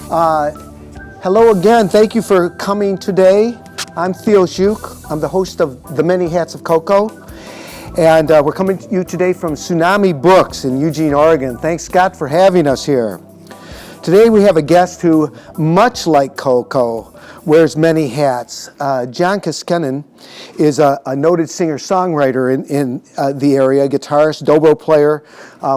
Hello again. Thank you for coming today. I'm Theo Schuch. I'm the host of the Many Hats of Coco. And we're coming to you today from Tsunami Books in Eugene, Oregon. Thanks, Scott, for having us here. Today we have a guest who, much like Coco, wears many hats. John Keskinen is a noted singer-songwriter in the area, guitarist, dobro player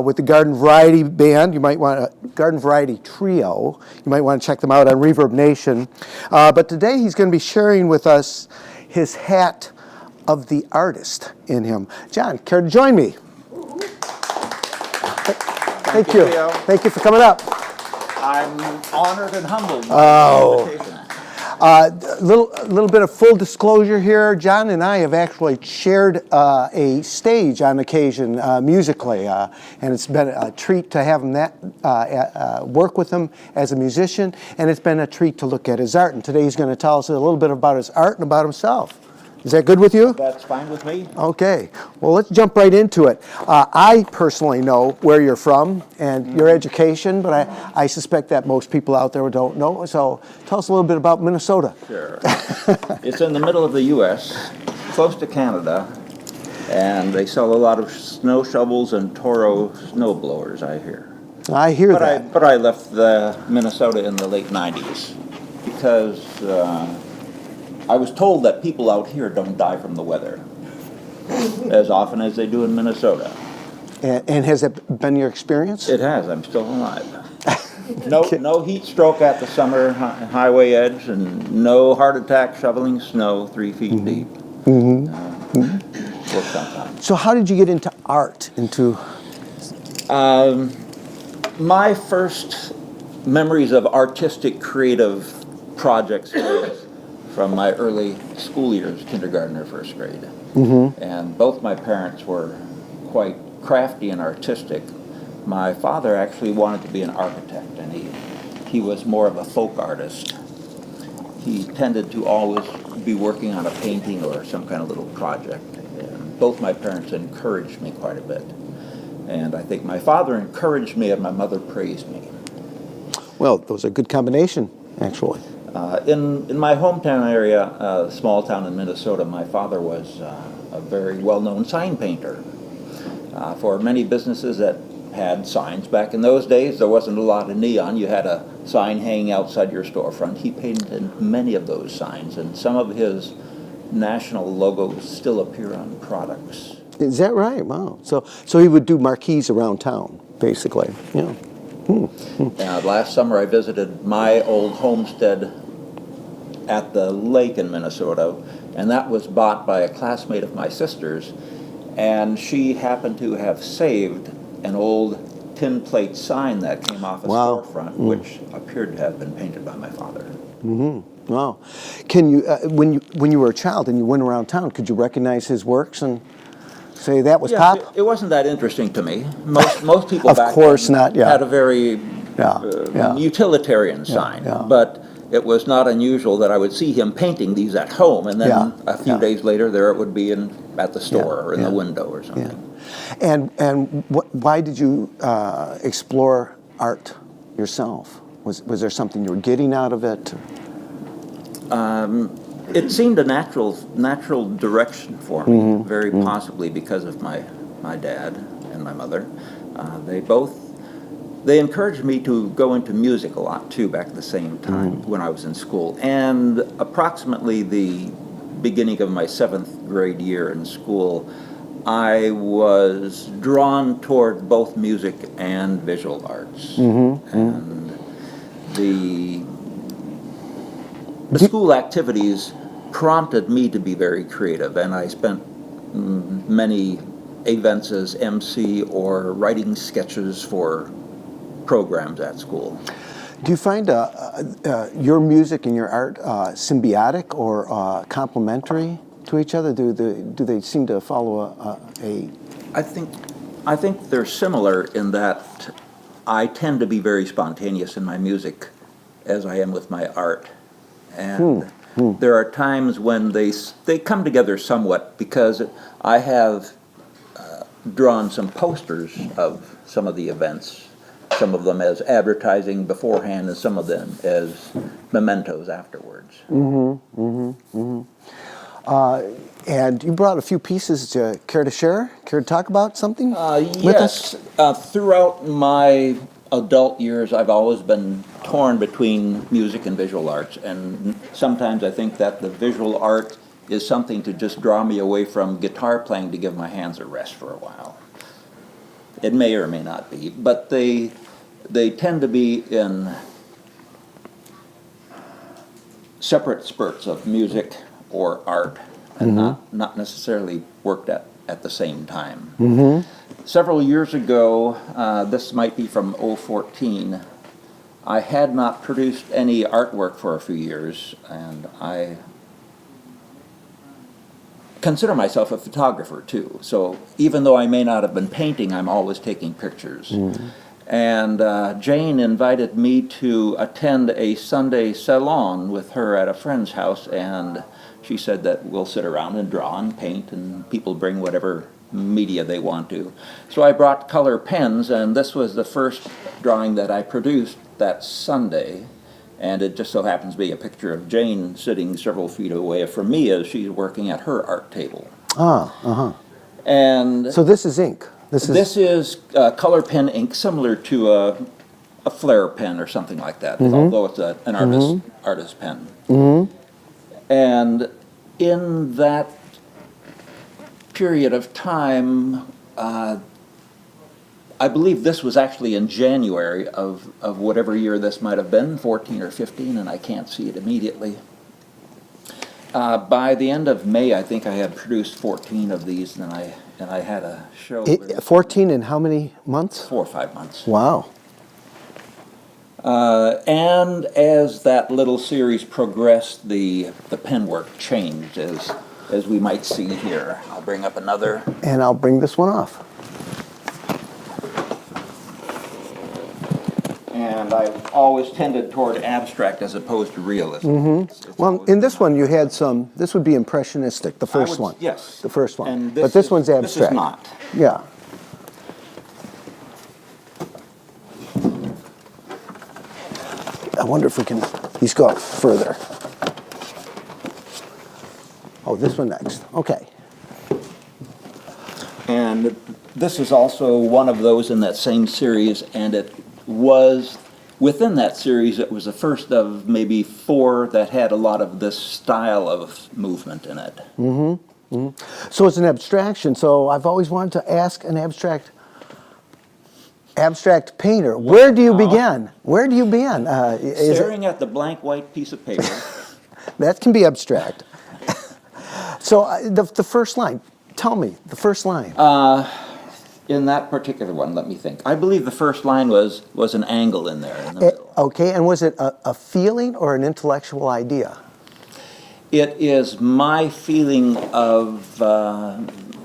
with the Garden Variety Band. You might want a Garden Variety Trio. You might want to check them out on Reverb Nation. But today he's going to be sharing with us his hat of the artist in him. John, care to join me? Thank you. Theo. Thank you for coming up. I'm honored and humbled by the invitation. A little bit of full disclosure here. John and I have actually shared a stage on occasion musically, and it's been a treat to have him work with him as a musician, and it's been a treat to look at his art. And today he's going to tell us a little bit about his art and about himself. Is that good with you? That's fine with me. Okay. Well, let's jump right into it. I personally know where you're from and your education, but I suspect that most people out there don't know. So tell us a little bit about Minnesota. Sure. It's in the middle of the U.S., close to Canada, and they sell a lot of snow shovels and Toro snow blowers, I hear. I hear that. But I left Minnesota in the late 90s because I was told that people out here don't die from the weather as often as they do in Minnesota. And has that been your experience? It has. I'm still alive. No heat stroke at the summer highway edge, and no heart attack shoveling snow 3 feet deep. Works sometimes. So how did you get into art? My first memories of artistic, creative projects was from my early school years, kindergarten or first grade. And both my parents were quite crafty and artistic. My father actually wanted to be an architect, and he was more of a folk artist. He tended to always be working on a painting or some kind of little project. And both my parents encouraged me quite a bit. And I think my father encouraged me and my mother praised me. Well, those are a good combination, actually. In my hometown area, a small town in Minnesota, my father was a very well-known sign painter for many businesses that had signs. Back in those days, there wasn't a lot of neon. You had a sign hanging outside your storefront. He painted many of those signs, and some of his national logos still appear on products. Is that right? Wow. So he would do marquees around town, basically. Yeah. Last summer I visited my old homestead at the lake in Minnesota, and that was bought by a classmate of my sister's, and she happened to have saved an old tin plate sign that came off a storefront, which appeared to have been painted by my father. Wow. Can you, when you were a child and you went around town, could you recognize his works and say that was Pop? It wasn't that interesting to me. Most people Of back course then not, yeah. had a very utilitarian sign, but it was not unusual that I would see him painting these at home, and then a few days later there it would be at the store or in the window or something. And why did you explore art yourself? Was there something you were getting out of it? It seemed a natural direction for me, very possibly because of my dad and my mother. They encouraged me to go into music a lot too back at the same time when I was in school. And approximately the beginning of my 7th grade year in school, I was drawn toward both music and visual arts. And the school activities prompted me to be very creative, and I spent many events as MC or writing sketches for programs at school. Do you find your music and your art symbiotic or complementary to each other? Do they seem to follow a? I think they're similar in that I tend to be very spontaneous in my music, as I am with my art, and there are times when they come together somewhat because I have drawn some posters of some of the events some of them as advertising beforehand and some of them as mementos afterwards. And you brought a few pieces. Care to share? Care to talk about something with us? Yes. Throughout my adult years, I've always been torn between music and visual arts, and sometimes I think that the visual art is something to just draw me away from guitar playing to give my hands a rest for a while. It may or may not be, but they tend to be in separate spurts of music or art, and not necessarily worked at the same time. Several years ago, this might be from 2014, I had not produced any artwork for a few years, and I consider myself a photographer too. So even though I may not have been painting, I'm always taking pictures. And Jane invited me to attend a Sunday salon with her at a friend's house, and she said that we'll sit around and draw and paint, and people bring whatever media they want to. So I brought color pens, and this was the first drawing that I produced that Sunday. And it just so happens to be a picture of Jane sitting several feet away from me as she's working at her art table. And So this is ink. this is color pen ink, similar to a flare pen or something like that, although it's an artist pen. And in that period of time, I believe this was actually in January of whatever year this might have been, 14 or 15, and I can't see it immediately. By the end of May, I think I had produced 14 of these, and I had a show. 14 in how many months? 4 or 5 months. Wow. And as that little series progressed, the pen work changed, as we might see here. I'll bring up another. And I'll bring this one off. And I've always tended toward abstract as opposed to realism. It's Well, always- in this one you had some, this would be impressionistic, the first one. Yes. The first one. And But this one's This abstract. is not. Yeah. I wonder if we can, these go up further. Oh, this one next. Okay. And this is also one of those in that same series, and it was, within that series, it was the first of maybe 4 that had a lot of this style of movement in it. So it's an abstraction. So I've always wanted to ask an abstract painter, where do you begin? Where do you begin? Staring at the blank white piece of paper. That can be abstract. So the first line, tell me, the first line. In that particular one, let me think. I believe the first line was an angle in there in the middle. Okay, and was it a feeling or an intellectual idea? It is my feeling of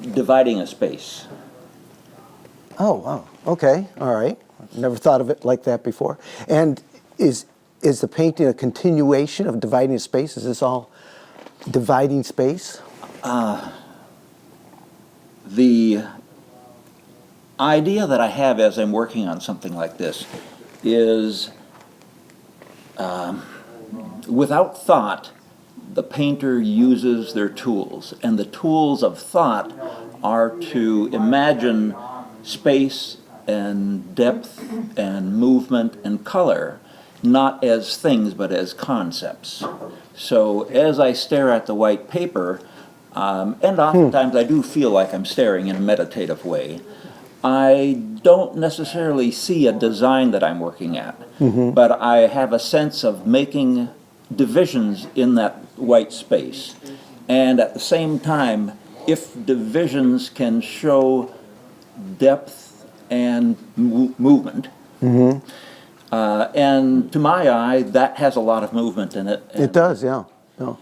dividing a space. Oh, wow. Okay, all right. Never thought of it like that before. And is the painting a continuation of dividing a space? Is this all dividing space? The idea that I have as I'm working on something like this is, without thought, the painter uses their tools, and the tools of thought are to imagine space and depth and movement and color, not as things but as concepts. So as I stare at the white paper, and oftentimes I do feel like I'm staring in a meditative way, I don't necessarily see a design that I'm working at, but I have a sense of making divisions in that white space. And at the same time, if divisions can show depth and movement, and to my eye, that has a lot of movement in it. It does, yeah. Yeah.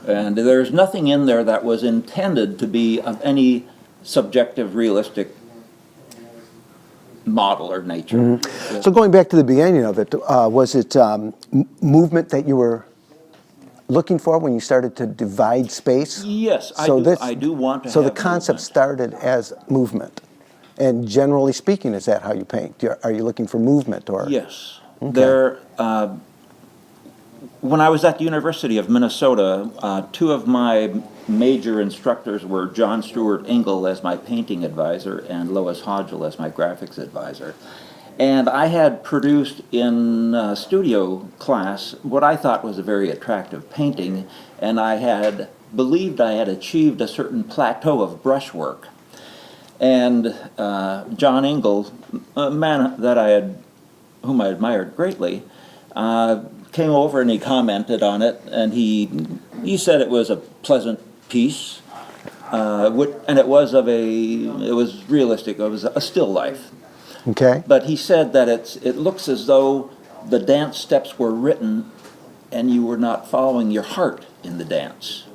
And there's nothing in there that was intended to be of any subjective, realistic model or nature. So going back to the beginning of it, was it movement that you were looking for when you started to divide space? Yes, So I do want to So have the concept movement. started as movement. And generally speaking, is that how you paint? Are you looking for movement or? Yes. Okay. When I was at the University of Minnesota, two of my major instructors were John Stewart Ingle as my painting advisor and Lois Hodgel as my graphics advisor. And I had produced in studio class what I thought was a very attractive painting, and I had believed I had achieved a certain plateau of brushwork. And John Ingle, a man that whom I admired greatly, came over and he commented on it, and he said it was a pleasant piece, and it was realistic. It was a still life. Okay. But he said that it looks as though the dance steps were written, and you were not following your heart in the dance.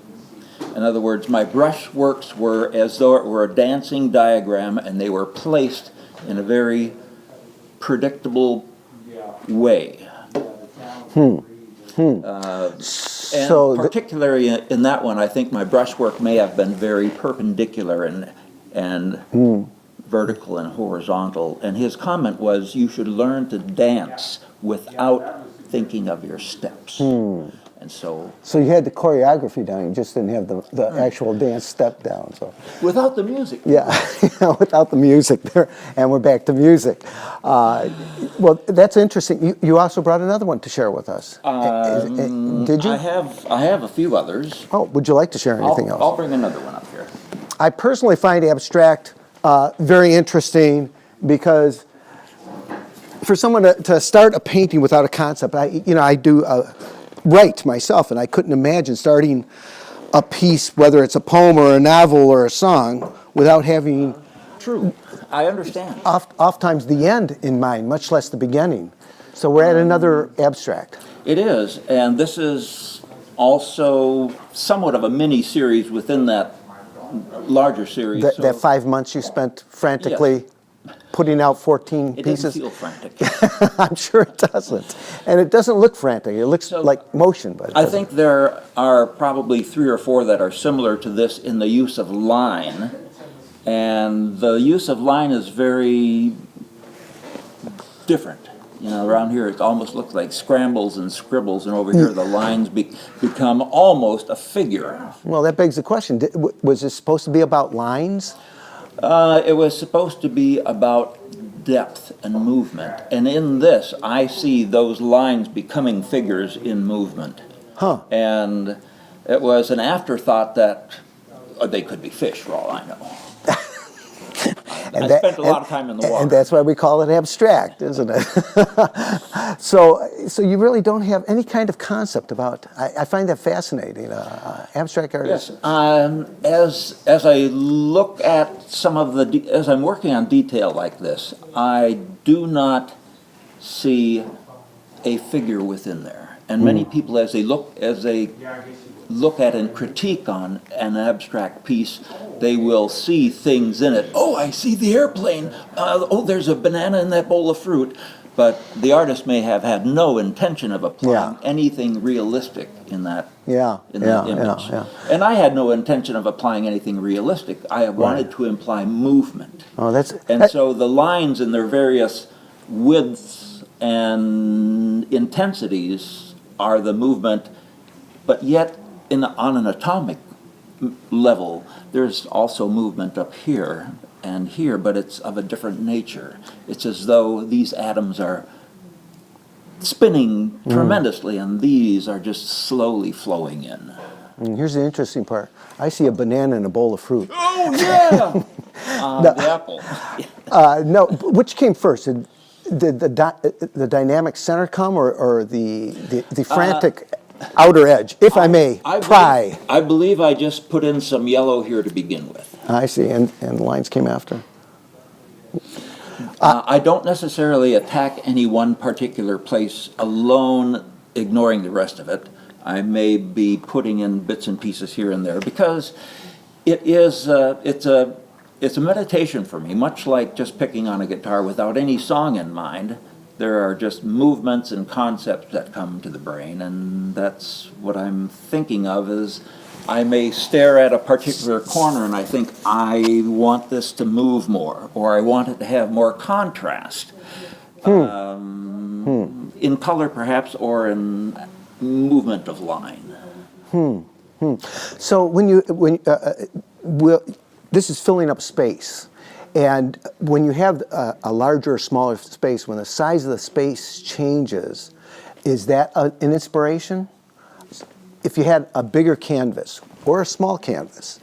In other words, my brushworks were as though it were a dancing diagram, and they were placed in a very predictable way. And So particularly in that one, I think my brushwork may have been very perpendicular and vertical and horizontal. And his comment was, you should learn to dance without thinking of your steps. And so you had the choreography down, you just didn't have the actual dance step down. So without the music. yeah, without the music there, and we're back to music. Well, that's interesting. You also brought another one to share with us. Did you? I have a few others. Oh, would you like to share anything else? I'll bring another one up here. I personally find abstract very interesting because for someone to start a painting without a concept, I do write myself, and I couldn't imagine starting a piece, whether it's a poem or a novel or a song, without having True. I understand. oftentimes the end in mind, much less the beginning. So we're at another abstract. It is, and this is also somewhat of a mini-series within that larger series. That 5 months you spent frantically putting out 14 It pieces. doesn't feel frantic. I'm sure it doesn't. And it doesn't look frantic. It looks like motion. But I think there are probably 3 or 4 that are similar to this in the use of line. And the use of line is very different. Around here it almost looks like scrambles and scribbles, and over here the lines become almost a figure. Well, that begs the question. Was this supposed to be about lines? It was supposed to be about depth and movement. And in this, I see those lines becoming figures in movement. Huh. And it was an afterthought that they could be fish, for all I know. I spent a lot of time in the water. And that's why we call it abstract, isn't it? So you really don't have any kind of concept about. I find that fascinating. Abstract artists. Yes. As I look at some of as I'm working on detail like this, I do not see a figure within there. And many people, as they look at and critique on an abstract piece, they will see things in it. Oh, I see the airplane. Oh, there's a banana in that bowl of fruit. But the artist may have had no intention of applying anything realistic in that image. And I had no intention of applying anything realistic. I wanted to imply movement. Oh, so the lines in their various widths and intensities are the movement, but yet on an atomic level, there's also movement up here and here, but it's of a different nature. It's as though these atoms are spinning tremendously, and these are just slowly flowing in. And here's the interesting part. I see a banana in a bowl of fruit. Oh, yeah! The apple. No, which came first? Did the dynamic center come, or the frantic outer edge, if I may pry? I believe I just put in some yellow here to begin with. I see, and the lines came after. I don't necessarily attack any one particular place alone, ignoring the rest of it. I may be putting in bits and pieces here and there because it's a meditation for me, much like just picking on a guitar without any song in mind. There are just movements and concepts that come to the brain, and that's what I'm thinking of as I may stare at a particular corner and I think, I want this to move more, or I want it to have more contrast. In color perhaps, or in movement of line. So this is filling up space, and when you have a larger or smaller space, when the size of the space changes, is that an inspiration? If you had a bigger canvas or a small canvas,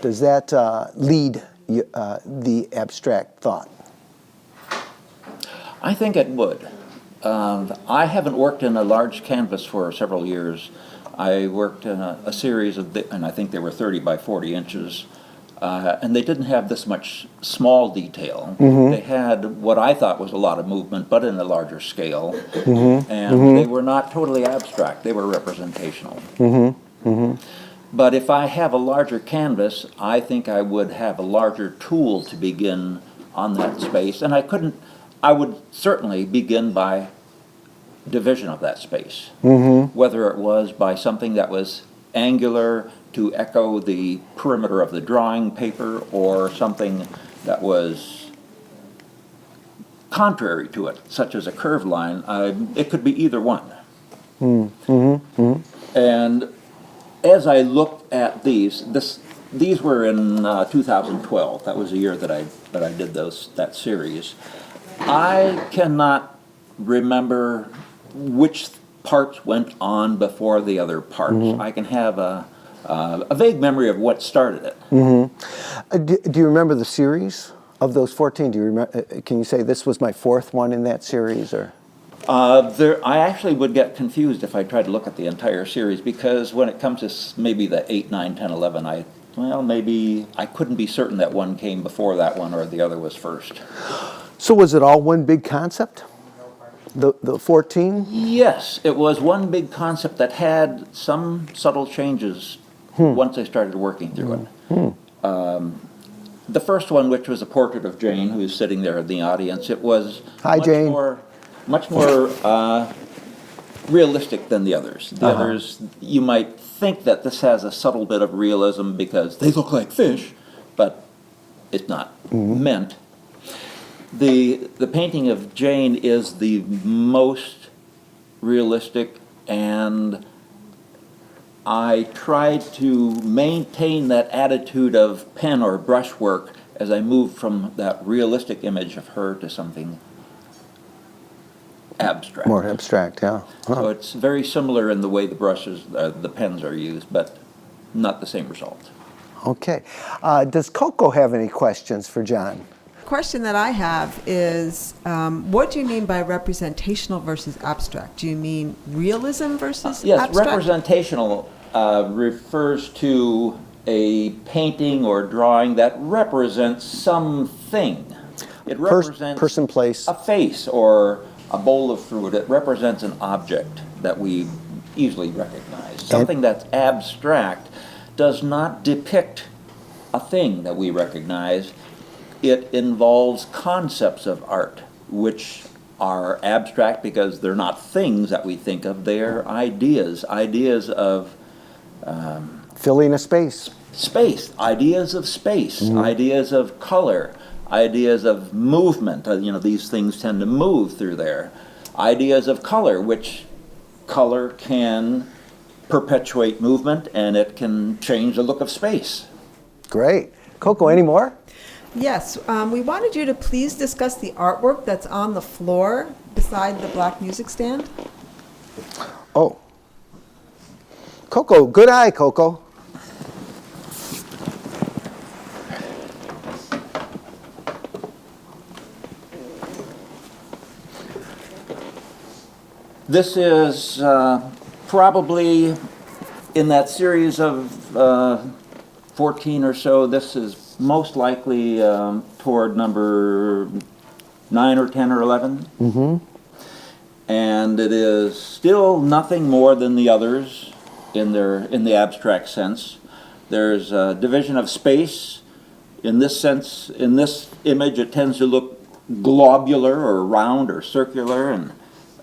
does that lead the abstract thought? I think it would. I haven't worked in a large canvas for several years. I worked in a series of, and I think they were 30 by 40 inches, and they didn't have this much small detail. They had what I thought was a lot of movement, but in a larger scale, and they were not totally abstract. They were representational. But if I have a larger canvas, I think I would have a larger tool to begin on that space, and I would certainly begin by division of that space, whether it was by something that was angular to echo the perimeter of the drawing paper, or something that was contrary to it, such as a curved line. It could be either one. And as I looked at these were in 2012. That was the year that I did that series. I cannot remember which parts went on before the other parts. I can have a vague memory of what started it. Do you remember the series of those 14? Do you remember? Can you say this was my fourth one in that series, or? I actually would get confused if I tried to look at the entire series, because when it comes to maybe the 8, 9, 10, 11, maybe I couldn't be certain that one came before that one or the other was first. So was it all one big concept? The 14? Yes, it was one big concept that had some subtle changes once I started working through it. The first one, which was a portrait of Jane, who's sitting there in the audience, it was much more realistic than the others. The others, you might think that this has a subtle bit of realism because they look like fish, but it's not meant. The painting of Jane is the most realistic, and I tried to maintain that attitude of pen or brushwork as I moved from that realistic image of her to something abstract. More abstract, yeah. So it's very similar in the way the brushes, the pens are used, but not the same result. Okay. Does Coco have any questions for John? Question that I have is, what do you mean by representational versus abstract? Do you mean realism versus yes, abstract? representational refers to a painting or drawing that represents something. It represents person, place, a face or a bowl of fruit. It represents an object that we easily recognize. Something that's abstract does not depict a thing that we recognize. It involves concepts of art, which are abstract because they're not things that we think of. They're ideas of filling a space. Ideas of space, ideas of color, ideas of movement. These things tend to move through there. Ideas of color, which color can perpetuate movement, and it can change the look of space. Great. Coco, any more? Yes, we wanted you to please discuss the artwork that's on the floor beside the black music stand. Oh. Coco, good eye, Coco. This is probably in that series of 14 or so. This is most likely toward number 9 or 10 or 11. And it is still nothing more than the others in the abstract sense. There's a division of space. In this sense, in this image, it tends to look globular or round or circular, and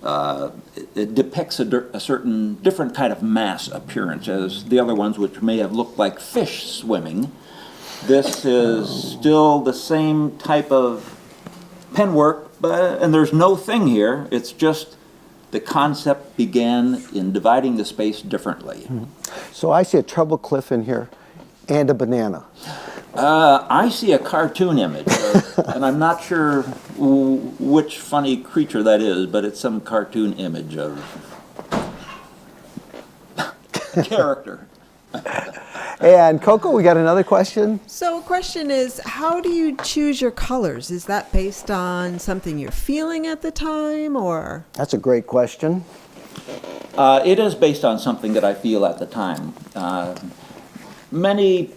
it depicts a certain different kind of mass appearance as the other ones, which may have looked like fish swimming. This is still the same type of pen work, and there's no thing here. It's just the concept began in dividing the space differently. So I see a treble clef in here and a banana. I see a cartoon image, and I'm not sure which funny creature that is, but it's some cartoon image of character. And Coco, we got another question. So, a question is, how do you choose your colors? Is that based on something you're feeling at the time, or? That's a great question. It is based on something that I feel at the time. Many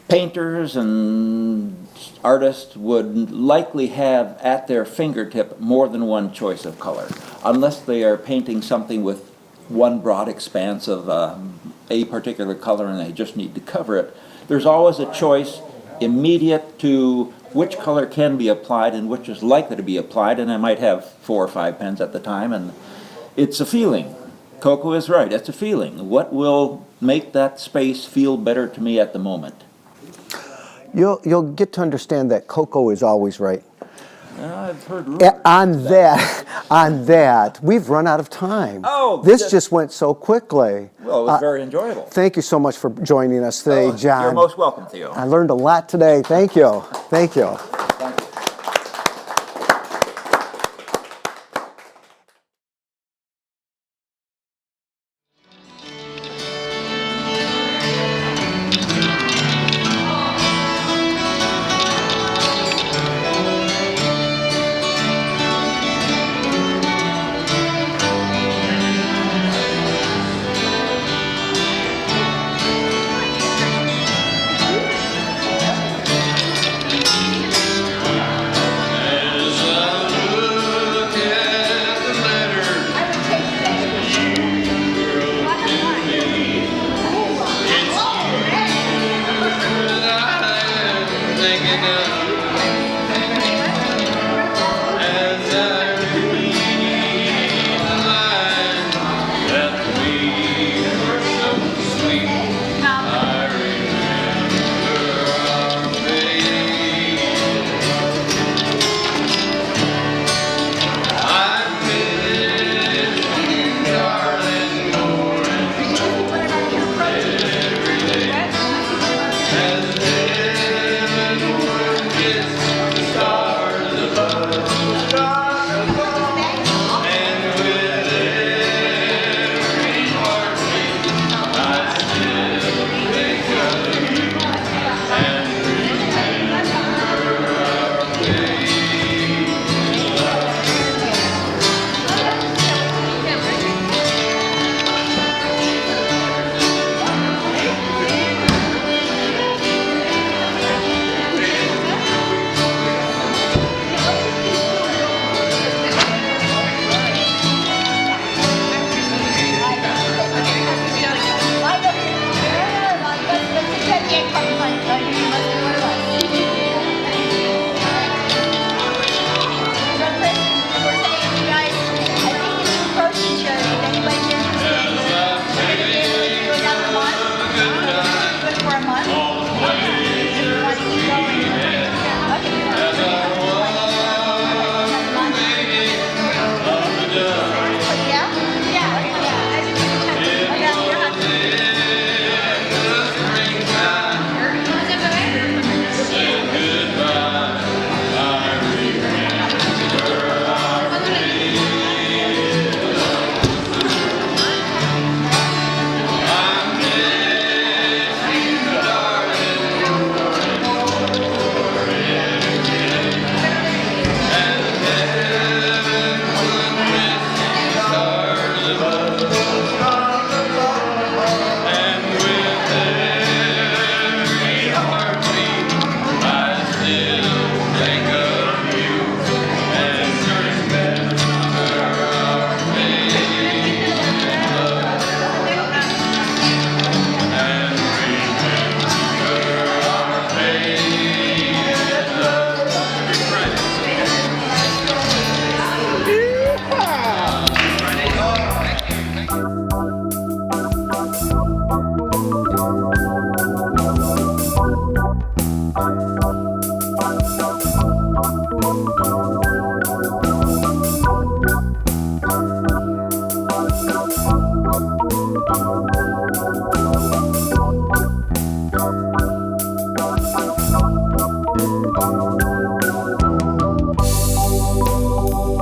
painters and artists would likely have at their fingertip more than one choice of color, unless they are painting something with one broad expanse of a particular color and they just need to cover it. There's always a choice immediate to which color can be applied and which is likely to be applied, and I might have 4 or 5 pens at the time, and it's a feeling. Coco is right, it's a feeling. What will make that space feel better to me at the moment? You'll get to understand that Coco is always right. I've heard rumors. On that, we've run out of time. Oh, this just went so quickly. Well, it was very enjoyable. Thank you so much for joining us today, John. You're most welcome, Theo. I learned a lot today. Thank you. Thank you. Thank you.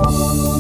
you.